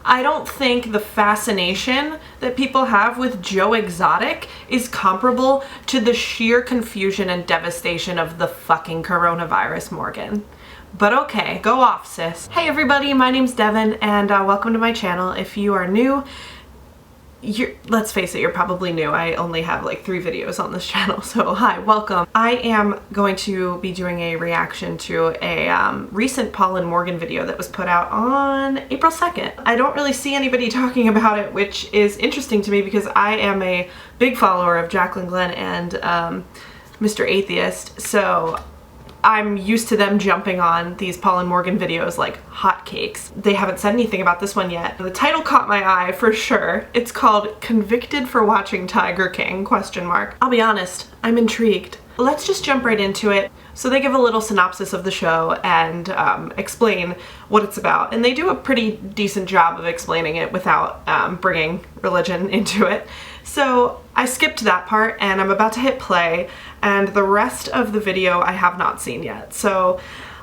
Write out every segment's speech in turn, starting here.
I don't think the fascination that people have with Joe Exotic is comparable to the sheer confusion and devastation of the fucking coronavirus, Morgan. But okay, go off, sis. Hey everybody, my name's Devin, and welcome to my channel. If you are new, let's face it, you're probably new. I only have like 3 videos on this channel, so hi, welcome. I am going to be doing a reaction to a recent Paul and Morgan video that was put out on April 2nd. I don't really see anybody talking about it, which is interesting to me because I am a big follower of Jaclyn Glenn and Mr. Atheist, so I'm used to them jumping on these Paul and Morgan videos like hotcakes. They haven't said anything about this one yet. The title caught my eye for sure. It's called Convicted for Watching Tiger King, ? I'll be honest, I'm intrigued. Let's just jump right into it. So they give a little synopsis of the show and explain what it's about. And they do a pretty decent job of explaining it without bringing religion into it. So I skipped that part and I'm about to hit play, and the rest of the video I have not seen yet. So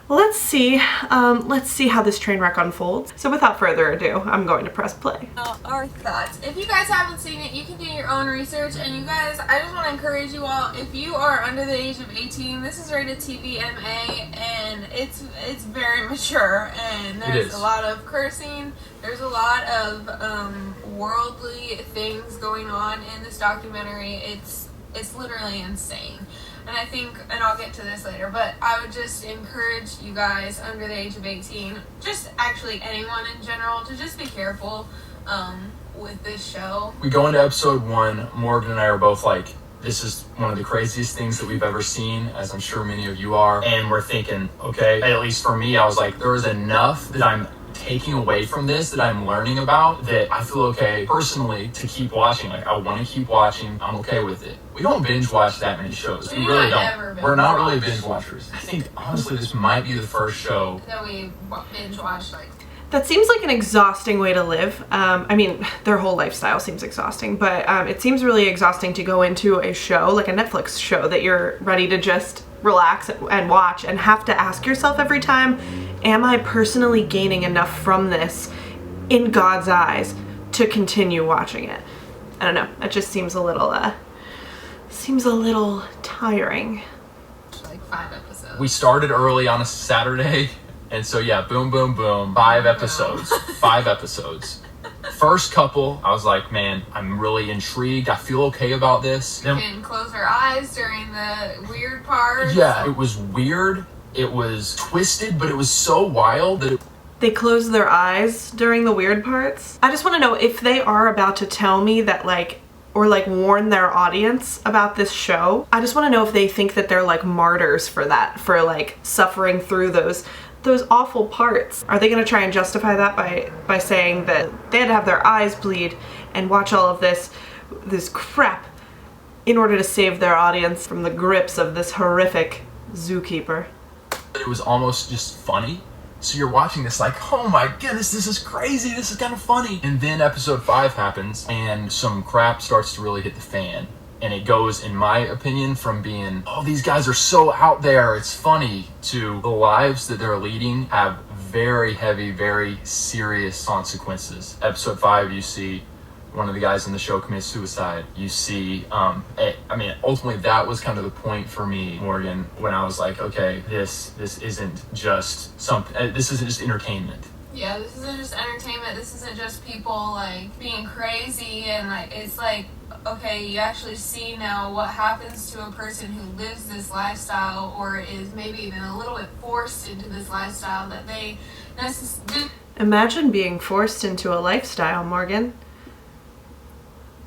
let's see how this train wreck unfolds. So without further ado, I'm going to press play. Our thoughts. If you guys haven't seen it, you can do your own research. And you guys, I just want to encourage you all, if you are under the age of 18, this is rated TVMA, and it's very mature, and there's a lot of cursing. There's a lot of worldly things going on in this documentary. It's literally insane. And I think, and I'll get to this later, but I would just encourage you guys under the age of 18, just actually anyone in general, to just be careful with this show. We go into episode 1, Morgan and I are both like, this is one of the craziest things that we've ever seen, as I'm sure many of you are. And we're thinking, okay, at least for me, I was like, there is enough that I'm taking away from this, that I'm learning about, that I feel okay personally to keep watching. Like, I want to keep watching. I'm okay with it. We don't binge watch that many shows. We really don't. We're not really binge watchers. I think honestly this might be the first show that we binge watch. That seems like an exhausting way to live. I mean, their whole lifestyle seems exhausting, but it seems really exhausting to go into a show, like a Netflix show, that you're ready to just relax and watch and have to ask yourself every time, am I personally gaining enough from this in God's eyes to continue watching it? I don't know. It just seems a little tiring. Like 5 episodes. We started early on a Saturday, and so yeah, boom, boom, boom, 5 episodes. 5 episodes. First couple, I was like, man, I'm really intrigued. I feel okay about this. You can close our eyes during the weird part. Yeah, it was weird. It was twisted, but it was so wild that they close their eyes during the weird parts. I just want to know if they are about to tell me that or warn their audience about this show. I just want to know if they think that they're like martyrs for that, for suffering through those awful parts. Are they going to try and justify that by saying that they had to have their eyes bleed and watch all of this crap in order to save their audience from the grips of this horrific zookeeper? It was almost just funny. So you're watching this like, oh my goodness, this is crazy, this is kind of funny. And then episode 5 happens and some crap starts to really hit the fan. And it goes, in my opinion, from being, oh, these guys are so out there, it's funny, to the lives that they're leading have very heavy, very serious consequences. Episode 5, you see one of the guys in the show commit suicide. You see, I mean, ultimately that was kind of the point for me, Morgan, when I was like, okay, this isn't just something, this isn't just entertainment. Yeah, this isn't just entertainment, this isn't just people being crazy, and it's okay, you actually see now what happens to a person who lives this lifestyle, or is maybe even a little bit forced into this lifestyle that they necessarily. Imagine being forced into a lifestyle, Morgan.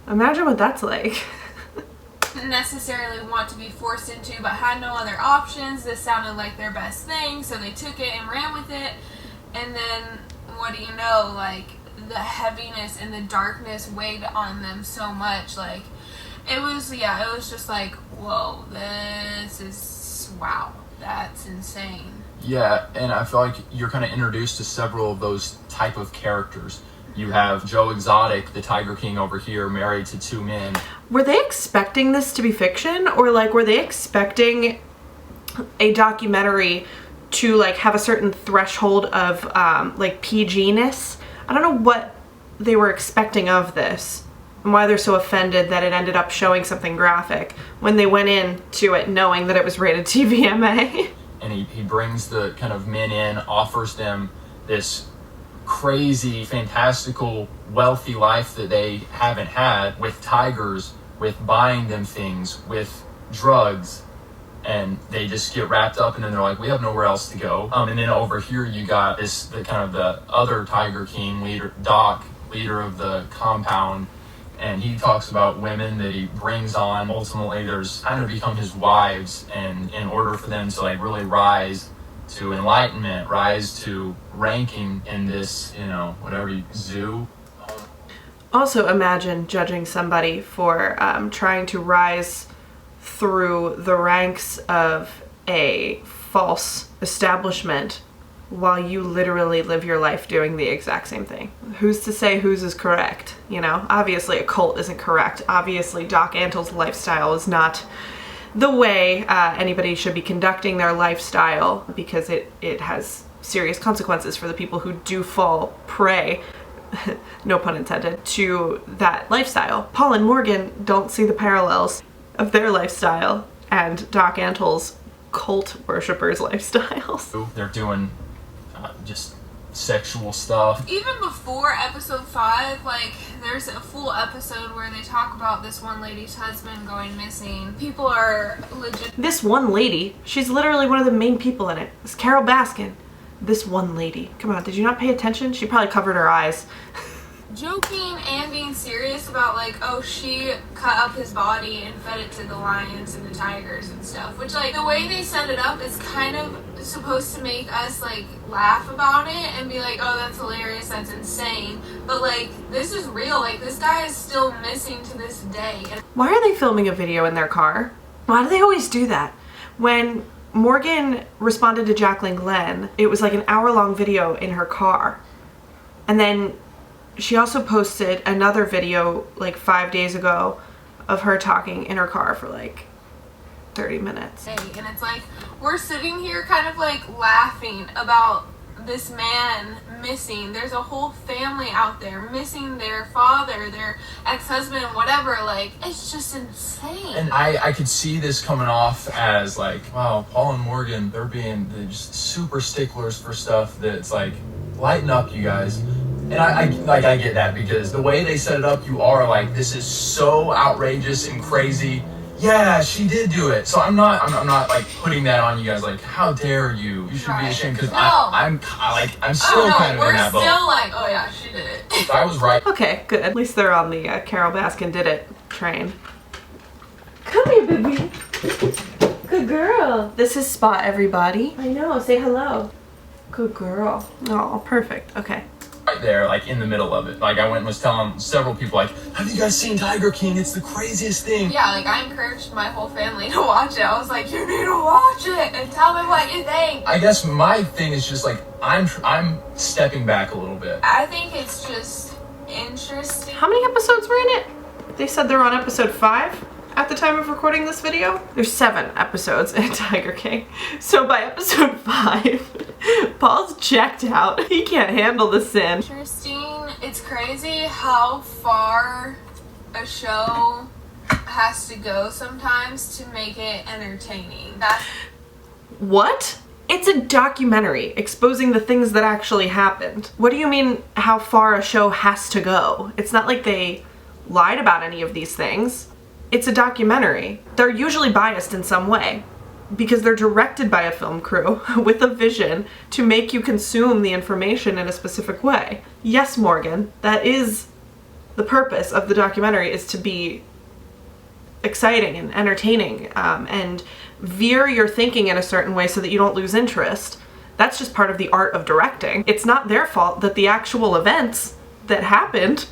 Imagine what that's like. Necessarily want to be forced into, but had no other options. This sounded like their best thing, so they took it and ran with it. And then, what do you know, the heaviness and the darkness weighed on them so much. It was just whoa, this is, wow, that's insane. Yeah, and I feel like you're kind of introduced to several of those type of characters. You have Joe Exotic, the Tiger King over here, married to 2 men. Were they expecting this to be fiction? Or were they expecting a documentary to have a certain threshold of PG-ness? I don't know they were expecting of this, and why they're so offended that it ended up showing something graphic when they went into it knowing that it was rated TVMA. And he brings the kind of men in, offers them this crazy, fantastical, wealthy life that they haven't had, with tigers, with buying them things, with drugs, and they just get wrapped up, and then they're like, we have nowhere else to go. And then over here you got the other Tiger King leader, Doc, leader of the compound, and he talks about women that he brings on. Ultimately, there's kind of become his wives, and in order for them to like really rise to enlightenment, rise to ranking in this, zoo. Also, imagine judging somebody for trying to rise through the ranks of a false establishment while you literally live your life doing the exact same thing. Who's to say whose is correct? Obviously a cult isn't correct. Obviously Doc Antle's lifestyle is not the way anybody should be conducting their lifestyle, because it has serious consequences for the people who do fall prey, no pun intended, to that lifestyle. Paul and Morgan don't see the parallels of their lifestyle and Doc Antle's cult worshippers' lifestyles. They're doing just sexual stuff. Even before episode 5, like, there's a full episode where they talk about this one lady's husband going missing. People are legit. This one lady, she's literally one of the main people in it. It's Carol Baskin. This one lady. Come on, did you not pay attention? She probably covered her eyes. Joking and being serious about, like, oh, she cut up his body and fed it to the lions and the tigers and stuff. Which, like, the way they set it up is kind of supposed to make us, like, laugh about it and be like, oh, that's hilarious, that's insane. But, like, this is real. Like, this guy is still missing to this day. Why are they filming a video in their car? Why do they always do that? When Morgan responded to Jacqueline Glenn, it was like an hour-long video in her car. And then she also posted another video like 5 days ago of her talking in her car for like 30 minutes. And it's like, we're sitting here kind of like laughing about this man missing. There's a whole family out there missing their father, their ex-husband, whatever. Like, it's just insane. And I could see this coming off as like, wow, Paul and Morgan, they're just super sticklers for stuff that's like, lighten up, you guys. And I get that, because the way they set it up, you are like, this is so outrageous and crazy. Yeah, she did do it. So I'm not like putting that on you guys. Like, how dare you? You should be ashamed, because I'm still kind of in that boat. We're still like, oh yeah, she did it. I was right. Okay, good. At least they're on the Carol Baskin did it train. Come here, baby. Good girl. This is Spot, everybody. I know. Say hello. Good girl. Oh, perfect. Okay. Right there, like in the middle of it. Like, I went and was telling several people, like, have you guys seen Tiger King? It's the craziest thing. Yeah, like, I encouraged my whole family to watch it. I was like, you need to watch it and tell me what you think. I guess my thing is just like, I'm stepping back a little bit. I think it's just interesting. How many episodes were in it? They said they're on episode 5 at the time of recording this video. There's 7 episodes in Tiger King. So by episode 5, Paul's checked out. He can't handle the sin. Interesting. It's crazy how far a show has to go sometimes to make it entertaining. What? It's a documentary exposing the things that actually happened. What do you mean how far a show has to go? It's not like they lied about any of these things. It's a documentary. They're usually biased in some way because they're directed by a film crew with a vision to make you consume the information in a specific way. Yes, Morgan, that is the purpose of the documentary, is to be exciting and entertaining and veer your thinking in a certain way so that you don't lose interest. That's just part of the art of directing. It's not their fault that the actual events that happened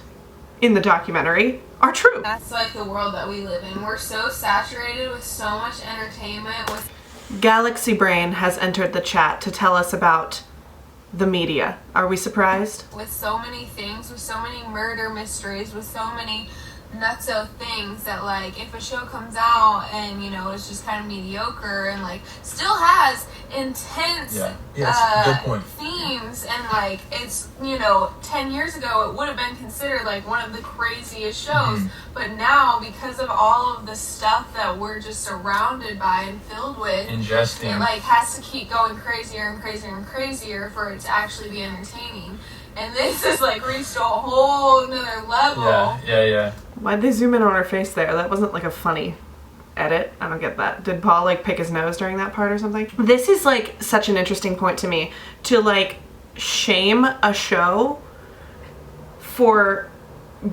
in the documentary are true. That's like the world that we live in. We're so saturated with so much entertainment. Galaxy Brain has entered the chat to tell us about the media. Are we surprised? With so many things, with so many murder mysteries, with so many nutso things that, like, if a show comes out and, you know, it's just kind of mediocre and, like, still has intense good point. themes, and, like, it's, you know, 10 years ago it would have been considered, like, one of the craziest shows, but now, because of all of the stuff that we're just surrounded by and filled with, ingesting, it, like, has to keep going crazier and crazier and crazier for it to actually be entertaining. And this has, like, reached a whole nother level. Yeah. Why'd they zoom in on her face there? That wasn't like a funny edit. I don't get that. Did Paul, like, pick his nose during that part or something? This is, like, such an interesting point to me, to, like, shame a show for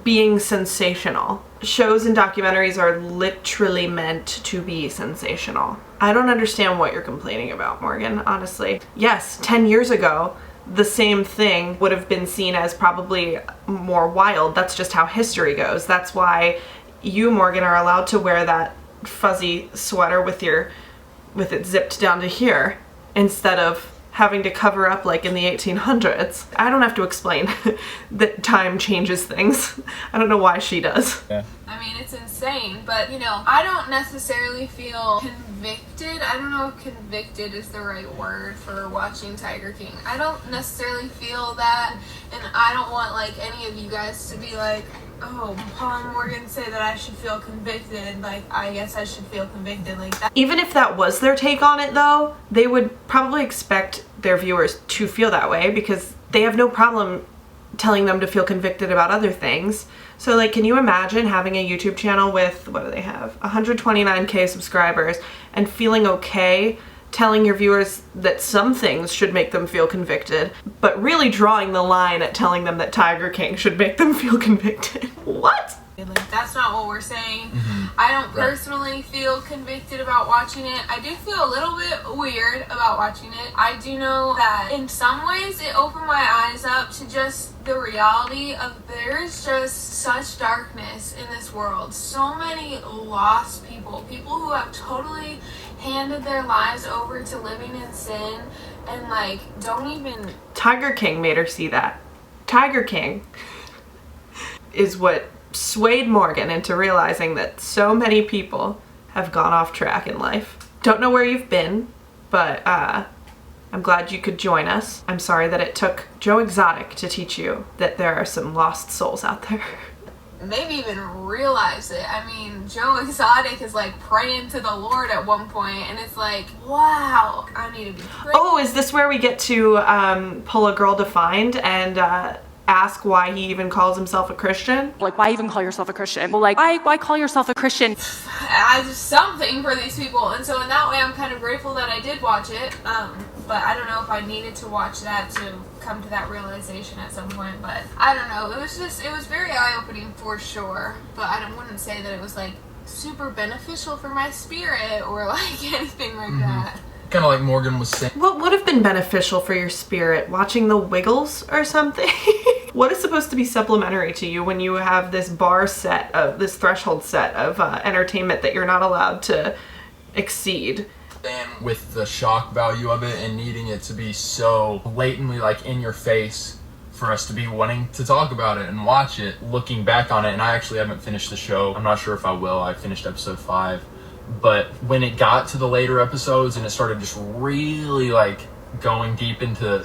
being sensational. Shows and documentaries are literally meant to be sensational. I don't understand what you're complaining about, Morgan, honestly. Yes, 10 years ago, the same thing would have been seen as probably more wild. That's just how history goes. That's why you, Morgan, are allowed to wear that fuzzy sweater with it zipped down to here instead of having to cover up like in the 1800s. I don't have to explain that time changes things. I don't know why she does. Yeah. I mean, it's insane, but, you know, I don't necessarily feel convicted. I don't know if convicted is the right word for watching Tiger King. I don't necessarily feel that, and I don't want, like, any of you guys to be like, oh, Paul and Morgan say that I should feel convicted, like, I guess I should feel convicted, like that. Even if that was their take on it, though, they would probably expect their viewers to feel that way because they have no problem telling them to feel convicted about other things. So, like, can you imagine having a YouTube channel with, what do they have, 129k subscribers, and feeling okay telling your viewers that some things should make them feel convicted, but really drawing the line at telling them that Tiger King should make them feel convicted? What? Like, that's not what we're saying. I don't personally feel convicted about watching it. I do feel a little bit weird about watching it. I do know that in some ways it opened my eyes up to just the reality of there is just such darkness in this world. So many lost people who have totally handed their lives over to living in sin and, like, don't even... Tiger King made her see that. Tiger King is what swayed Morgan into realizing that so many people have gone off track in life. Don't know where you've been, but I'm glad you could join us. I'm sorry that it took Joe Exotic to teach you that there are some lost souls out there. Maybe even realize it. I mean, Joe Exotic is, like, praying to the Lord at one point, and it's like, wow, I need to be praying. Oh, is this where we get to pull a girl to find and ask why he even calls himself a Christian? Like, why even call yourself a Christian? Well, like, why call yourself a Christian? I just something for these people, and so in that way I'm kind of grateful that I did watch it, but I don't know if I needed to watch that to come to that realization at some point, but I don't know, it was very eye-opening for sure, but I wouldn't say that it was, like, super beneficial for my spirit or, like, anything like that. Kind of like Morgan was saying. What would have been beneficial for your spirit? Watching The Wiggles or something? What is supposed to be supplementary to you when you have this this threshold set of entertainment that you're not allowed to exceed? And with the shock value of it and needing it to be so blatantly, like, in your face for us to be wanting to talk about it and watch it, looking back on it, and I actually haven't finished the show. I'm not sure if I will. I finished episode 5. But when it got to the later episodes and it started just really, like, going deep into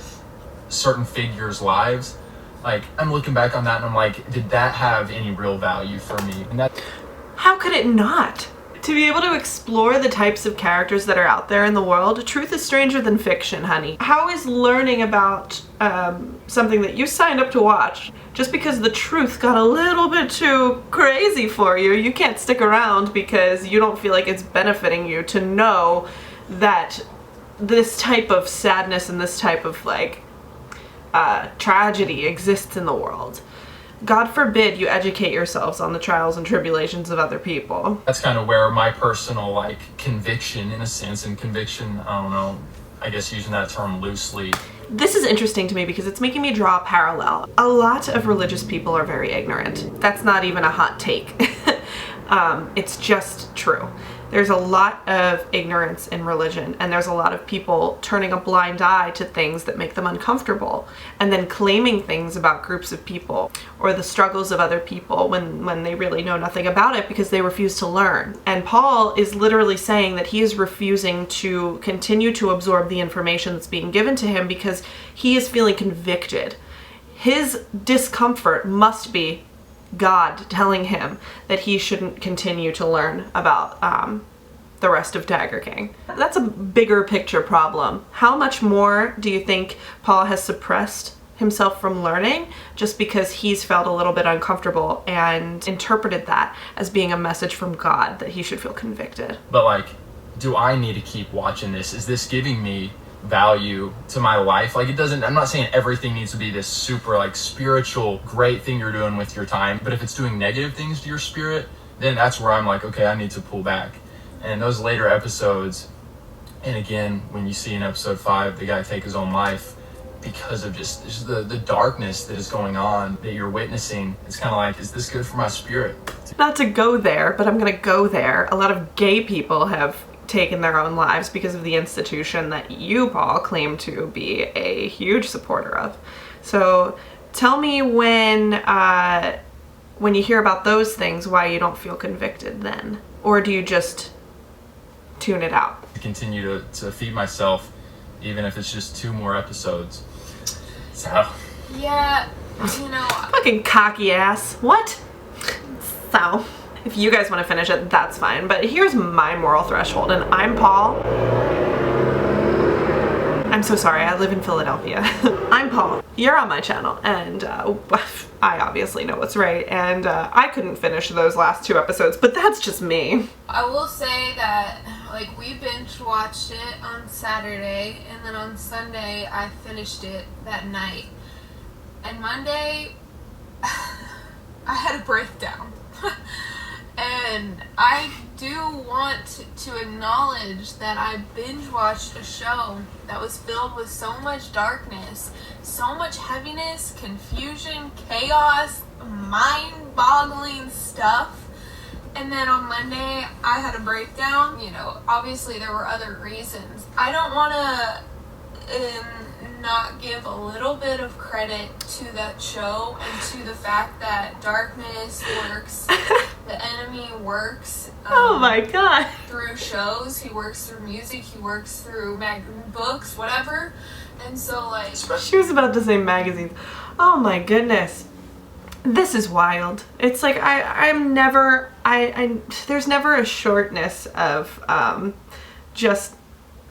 certain figures' lives, like, I'm looking back on that and I'm like, did that have any real value for me? And that... How could it not? To be able to explore the types of characters that are out there in the world, truth is stranger than fiction, honey. How is learning about something that you signed up to watch, just because the truth got a little bit too crazy for you, you can't stick around because you don't feel like it's benefiting you to know that this type of sadness and this type of, like, tragedy exists in the world. God forbid you educate yourselves on the trials and tribulations of other people. That's kind of where my personal, like, conviction, in a sense, and conviction, I don't know, I guess using that term loosely. This is interesting to me because it's making me draw a parallel. A lot of religious people are very ignorant. That's not even a hot take. It's just true. There's a lot of ignorance in religion, and there's a lot of people turning a blind eye to things that make them uncomfortable, and then claiming things about groups of people or the struggles of other people when they really know nothing about it because they refuse to learn. And Paul is literally saying that he is refusing to continue to absorb the information that's being given to him because he is feeling convicted. His discomfort must be God telling him that he shouldn't continue to learn about the rest of Tiger King. That's a bigger picture problem. How much more do you think Paul has suppressed himself from learning just because he's felt a little bit uncomfortable and interpreted that as being a message from God that he should feel convicted? But like, do I need to keep watching this? Is this giving me value to my life? Like, it doesn't, I'm not saying everything needs to be this super like spiritual great thing you're doing with your time, but if it's doing negative things to your spirit, then that's where I'm like, okay, I need to pull back. And those later episodes, and again, when you see in episode 5 the guy take his own life because of just the darkness that is going on that you're witnessing, it's kind of like, is this good for my spirit? Not to go there, but I'm gonna go there. A lot of gay people have taken their own lives because of the institution that you, Paul, claim to be a huge supporter of. So tell me when you hear about those things, why you don't feel convicted then? Or do you just tune it out? To continue to feed myself, even if it's just 2 more episodes. So. Yeah, you know. Fucking cocky ass. What? So. If you guys want to finish it, that's fine. But here's my moral threshold, and I'm Paul. I'm so sorry, I live in Philadelphia. I'm Paul. You're on my channel, and I obviously know what's right, and I couldn't finish those last 2 episodes, but that's just me. I will say that, like, we binge watched it on Saturday, and then on Sunday I finished it that night. And Monday, I had a breakdown. And I do want to acknowledge that I binge watched a show that was filled with so much darkness, so much heaviness, confusion, chaos, mind-boggling stuff. And then on Monday, I had a breakdown. You know, obviously there were other reasons. I don't want to not give a little bit of credit to that show and to the fact that darkness works. The enemy works Oh my god. through shows. He works through music. He works through books, whatever. And so, like, She was about to say magazines. Oh my goodness. This is wild. It's like I'm never there's never a shortness of just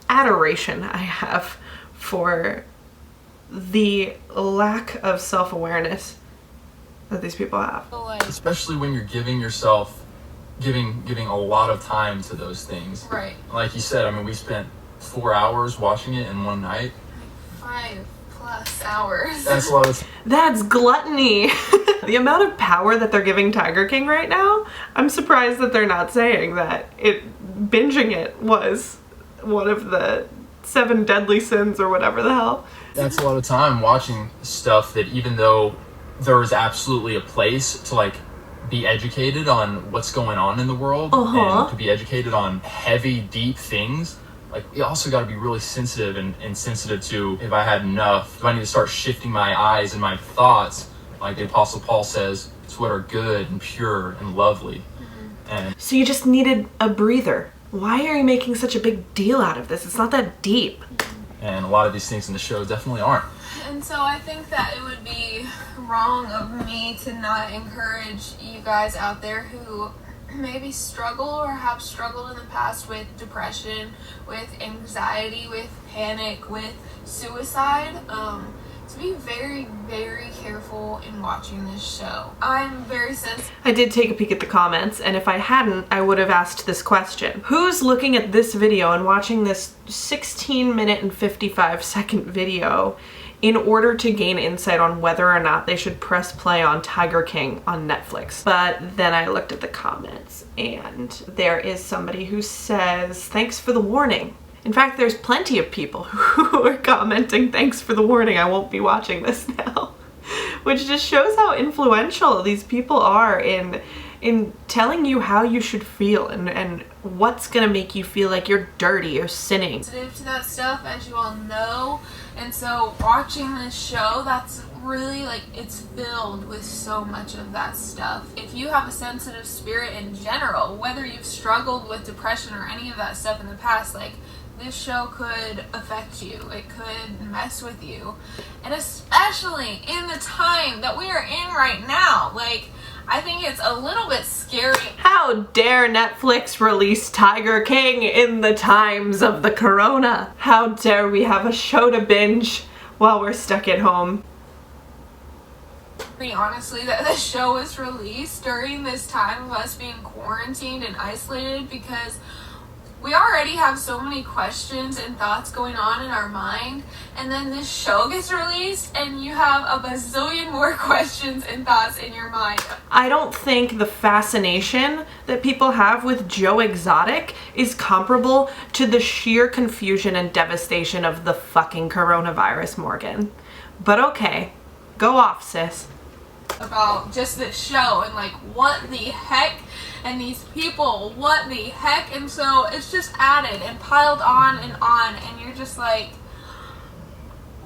adoration I have for the lack of self-awareness that these people have. Especially when you're giving yourself, giving a lot of time to those things. Right. Like you said, I mean, we spent 4 hours watching it in one night. 5+ hours. That's a lot of time. That's gluttony. The amount of power that they're giving Tiger King right now, I'm surprised that they're not saying that binging it was one of the 7 deadly sins or whatever the hell. That's a lot of time watching stuff that, even though there is absolutely a place to like be educated on what's going on in the world and to be educated on heavy, deep things, like, you also got to be really sensitive and sensitive to, if I had enough, do I need to start shifting my eyes and my thoughts, like the Apostle Paul says, to what are good and pure and lovely. And So you just needed a breather. Why are you making such a big deal out of this? It's not that deep. a lot of these things in the show definitely aren't. And so I think that it would be wrong of me to not encourage you guys out there who maybe struggle or have struggled in the past with depression, with anxiety, with panic, with suicide, to be very, very careful in watching this show. I'm very sensitive. I did take a peek at the comments, and if I hadn't, I would have asked this question. Who's looking at this video and watching this 16-minute and 55-second video in order to gain insight on whether or not they should press play on Tiger King on Netflix? But then I looked at the comments, and there is somebody who says, "Thanks for the warning." In fact, there's plenty of people who are commenting, "Thanks for the warning, I won't be watching this now." Which just shows how influential these people are in in telling you how you should feel and what's gonna make you feel like you're dirty or sinning. Sensitive to that stuff, as you all know, and so watching this show, that's really like, it's filled with so much of that stuff. If you have a sensitive spirit in general, whether you've struggled with depression or any of that stuff in the past, like, this show could affect you. It could mess with you. And especially in the time that we are in right now, like, I think it's a little bit scary. How dare Netflix release Tiger King in the times of the corona? How dare we have a show to binge while we're stuck at home? Pretty honestly, that the show was released during this time of us being quarantined and isolated, because we already have so many questions and thoughts going on in our mind, and then this show gets released and you have a bazillion more questions and thoughts in your mind. I don't think the fascination that people have with Joe Exotic is comparable to the sheer confusion and devastation of the fucking coronavirus, Morgan. But okay, go off, sis. About just this show and like, what the heck, and these people, what the heck, and so it's just added and piled on, and you're just like,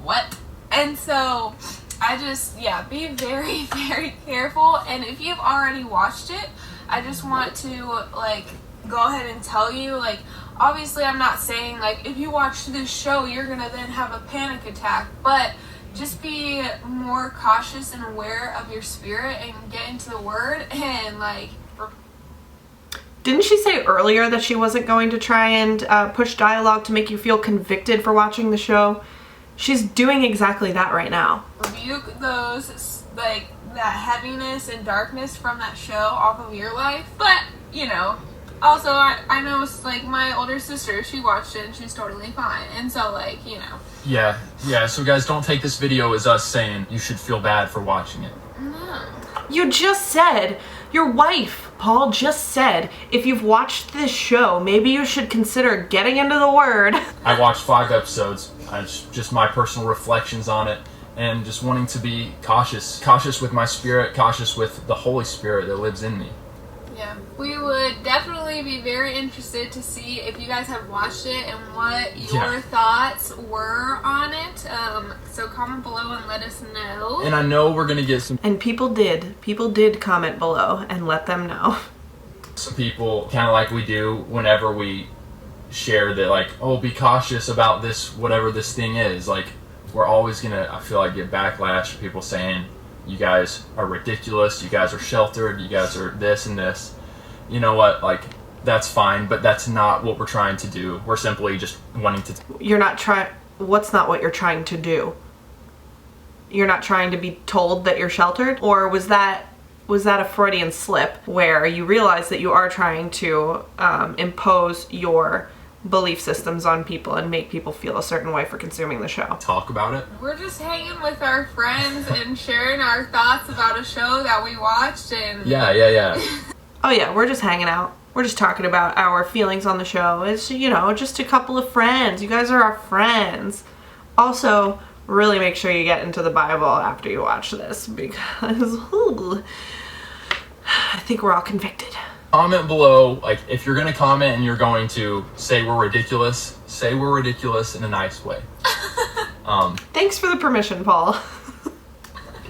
what? And so I just, yeah, be very, very careful. And if you've already watched it, I just want to like go ahead and tell you, like, obviously I'm not saying like if you watch this show you're gonna then have a panic attack, but just be more cautious and aware of your spirit and get into the word and like. Didn't she say earlier that she wasn't going to try and push dialogue to make you feel convicted for watching the show? She's doing exactly that right now. Rebuke those, like, that heaviness and darkness from that show off of your life. But, you know, also I know, like, my older sister, she watched it and she's totally fine. And so, like, you know. Yeah, so guys, don't take this video as us saying you should feel bad for watching it. No. You just said, your wife, Paul, just said, if you've watched this show, maybe you should consider getting into the word. I watched 5 episodes. It's just my personal reflections on it, and just wanting to be cautious with my spirit, cautious with the Holy Spirit that lives in me. Yeah, we would definitely be very interested to see if you guys have watched it and what your thoughts were on it. So comment below and let us know. And I know we're gonna get some people did comment below and let them know. Some people, kind of like we do whenever we share that, like, oh, be cautious about this, whatever this thing is. Like, we're always gonna, I feel like, get backlash from people saying, you guys are ridiculous, you guys are sheltered, you guys are this and this. You know what, like, that's fine, but that's not what we're trying to do. We're simply just wanting to... What's not what you're trying to do? You're not trying to be told that you're sheltered? Or was that a Freudian slip where you realize that you are trying to impose your belief systems on people and make people feel a certain way for consuming the show? Talk about it. We're just hanging with our friends and sharing our thoughts about a show that we watched, and Yeah. Oh yeah, we're just hanging out. We're just talking about our feelings on the show. It's, you know, just a couple of friends. You guys are our friends. Also, really make sure you get into the Bible after you watch this, because I think we're all convicted. Comment below, like, if you're gonna comment and you're going to say we're ridiculous, say we're ridiculous in a nice way. Thanks for the permission, Paul.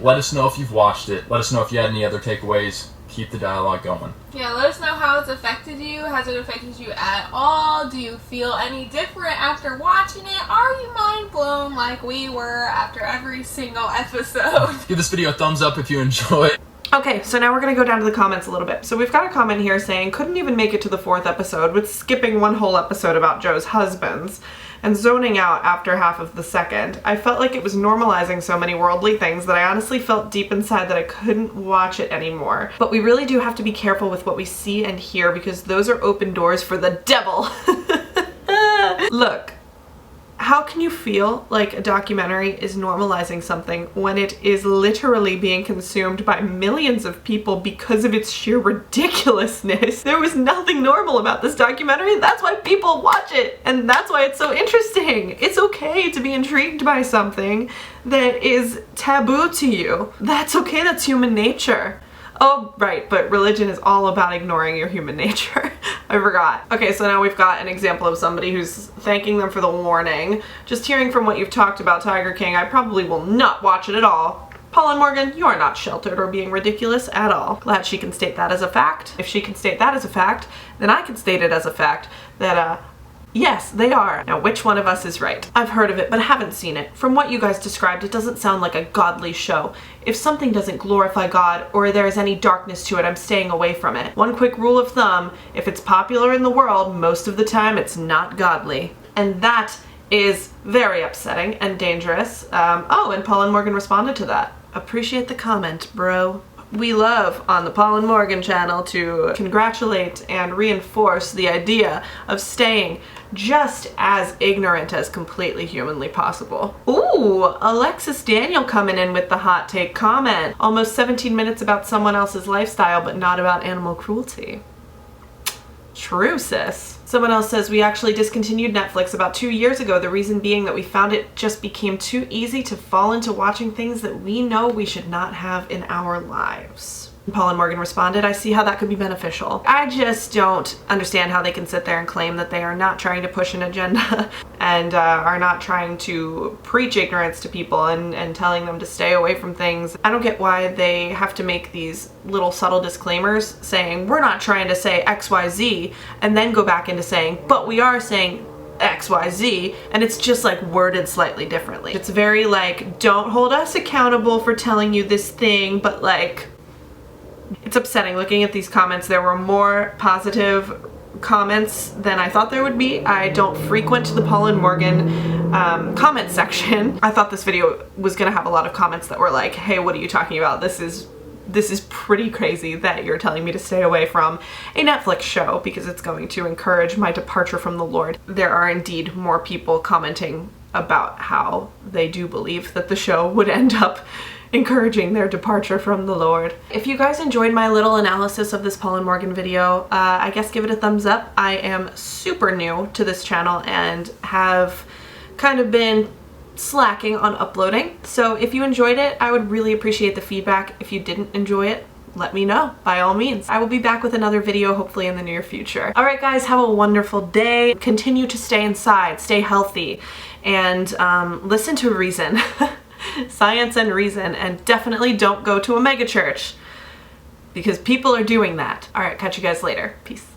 Let us know if you've watched it. Let us know if you had any other takeaways. Keep the dialogue going. Yeah, let us know how it's affected you. Has it affected you at all? Do you feel any different after watching it? Are you mind blown like we were after every single episode? Give this video a thumbs up if you enjoy. Okay, so now we're gonna go down to the comments a little bit. So we've got a comment here saying, couldn't even make it to the 4th episode with skipping one whole episode about Joe's husbands and zoning out after half of the 2nd. I felt like it was normalizing so many worldly things that I honestly felt deep inside that I couldn't watch it anymore. But we really do have to be careful with what we see and hear, because those are open doors for the devil. Look, how can you feel like a documentary is normalizing something when it is literally being consumed by millions of people because of its sheer ridiculousness? There was nothing normal about this documentary. That's why people watch it, and that's why it's so interesting. It's okay to be intrigued by something that is taboo to you. That's okay, that's human nature. Oh, right, but religion is all about ignoring your human nature. I forgot. Okay, so now we've got an example of somebody who's thanking them for the warning. Just hearing from what you've talked about Tiger King, I probably will not watch it at all. Paul and Morgan, you are not sheltered or being ridiculous at all. Glad she can state that as a fact. If she can state that as a fact, then I can state it as a fact that, yes, they are. Now, which one of us is right? I've heard of it, but haven't seen it. From what you guys described, it doesn't sound like a godly show. If something doesn't glorify God, or there is any darkness to it, I'm staying away from it. One quick rule of thumb, if it's popular in the world, most of the time it's not godly. And that is very upsetting and dangerous. Oh, and Paul and Morgan responded to that. Appreciate the comment, bro. We love on the Paul and Morgan channel to congratulate and reinforce the idea of staying just as ignorant as completely humanly possible. Ooh, Alexis Daniel coming in with the hot take comment. Almost 17 minutes about someone else's lifestyle, but not about animal cruelty. True, sis. Someone else says, we actually discontinued Netflix about 2 years ago, the reason being that we found it just became too easy to fall into watching things that we know we should not have in our lives. Paul and Morgan responded, I see how that could be beneficial. I just don't understand how they can sit there and claim that they are not trying to push an agenda and are not trying to preach ignorance to people and telling them to stay away from things. I don't get why they have to make these little subtle disclaimers saying, we're not trying to say XYZ, and then go back into saying, but we are saying XYZ, and it's just like worded slightly differently. It's very like, don't hold us accountable for telling you this thing, but like, it's upsetting looking at these comments. There were more positive comments than I thought there would be. I don't frequent the Paul and Morgan comment section. I thought this video was gonna have a lot of comments that were like, hey, what are you talking about? This is pretty crazy that you're telling me to stay away from a Netflix show because it's going to encourage my departure from the Lord. There are indeed more people commenting about how they do believe that the show would end up encouraging their departure from the Lord. If you guys enjoyed my little analysis of this Paul and Morgan video, I guess give it a thumbs up. I am super new to this channel and have kind of been slacking on uploading. So if you enjoyed it, I would really appreciate the feedback. If you didn't enjoy it, let me know, by all means. I will be back with another video hopefully in the near future. Alright guys, have a wonderful day. Continue to stay inside, stay healthy, and listen to reason. Science and reason, and definitely don't go to a megachurch because people are doing that. Alright, catch you guys later. Peace.